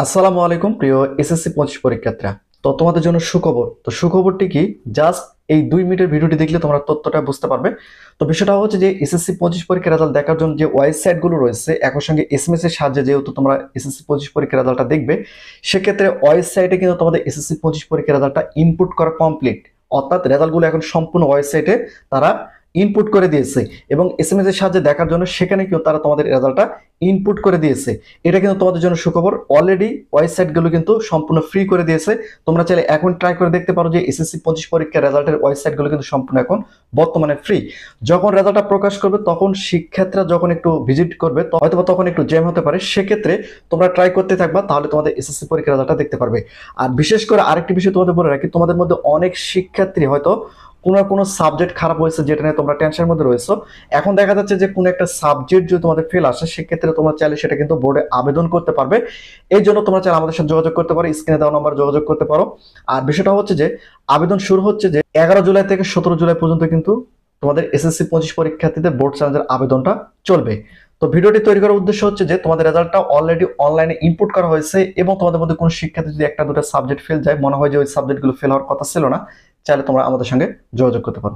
আসসালামু আলাইকুম প্রিয় এসএসসি 25 পরীক্ষার্থীরা। তো তোমাদের জন্য সুখবর। তো সুখবরটি কি? জাস্ট এই 2 মিনিটের ভিডিওটি দেখলে তোমরা তথ্যটা বুঝতে পারবে। তো বিষয়টা হচ্ছে যে এসএসসি 25 পরীক্ষার রেজাল্ট দেখার জন্য যে ওয়েবসাইটগুলো রয়েছে, একই সঙ্গে এসএমএস এর সাহায্যে যেহেতু তোমরা এসএসসি 25 পরীক্ষার রেজাল্টটা দেখবে, সেক্ষেত্রে ওয়েবসাইটে কিন্তু তোমাদের এসএসসি 25 পরীক্ষার রেজাল্টটা ইনপুট করা কমপ্লিট। অর্থাৎ রেজাল্টগুলো এখন সম্পূর্ণ ওয়েবসাইটে তারা ইনপুট করে দিয়েছে এবং এসএমএস এর সাহায্যে দেখার জন্য সেখানে কিন্তু তারা তোমাদের রেজাল্টটা ইনপুট করে দিয়েছে। এটা কিন্তু তোমাদের জন্য সুখবর। অলরেডি ওয়েবসাইটগুলো কিন্তু সম্পূর্ণ ফ্রি করে দিয়েছে। তোমরা চাইলে এখন ট্রাই করে দেখতে পারো যে এসএসসি 25 পরীক্ষার রেজাল্টের ওয়েবসাইটগুলো কিন্তু সম্পূর্ণ এখন বর্তমানে ফ্রি। যখন রেজাল্টটা প্রকাশ করবে তখন শিক্ষার্থীরা যখন একটু ভিজিট করবে হয়তো তখন একটু জ্যাম হতে পারে, সেক্ষেত্রে তোমরা ট্রাই করতে থাকবা, তাহলে তোমাদের এসএসসি পরীক্ষার রেজাল্টটা দেখতে পারবে। আর বিশেষ করে আরেকটি বিষয় তোমাদের বলে রাখি, তোমাদের মধ্যে অনেক শিক্ষার্থী হয়তো কোনো না কোনো সাবজেক্ট খারাপ হয়েছে যেটা নিয়ে তোমরা টেনশনের মধ্যে রয়েছো। এখন দেখা যাচ্ছে যে কোনো একটা সাবজেক্ট যদি তোমাদের ফেল আসে, সেক্ষেত্রে তোমরা চাইলে সেটা কিন্তু বোর্ডে আবেদন করতে পারবে। এই জন্য তোমরা চাইলে আমাদের সাথে যোগাযোগ করতে পারো, স্ক্রিনে দেওয়া নম্বরে যোগাযোগ করতে পারো। আর বিষয়টা হচ্ছে যে আবেদন শুরু হচ্ছে যে 11 জুলাই থেকে 17 জুলাই পর্যন্ত কিন্তু তোমাদের এসএসসি 25 পরীক্ষার্থীদের বোর্ড চ্যালেঞ্জের আবেদনটা চলবে। তো ভিডিওটি তৈরি করার উদ্দেশ্য হচ্ছে যে তোমাদের রেজাল্টটা অলরেডি অনলাইনে ইনপুট করা হয়েছে এবং তোমাদের মধ্যে কোনো শিক্ষার্থী যদি একটা দুটো সাবজেক্ট ফেল যায়, মনে হয় যে ওই সাবজেক্টগুলো ফেল হওয়ার কথা ছিল না, চাইলে তোমরা আমাদের সঙ্গে যোগাযোগ করতে পারো।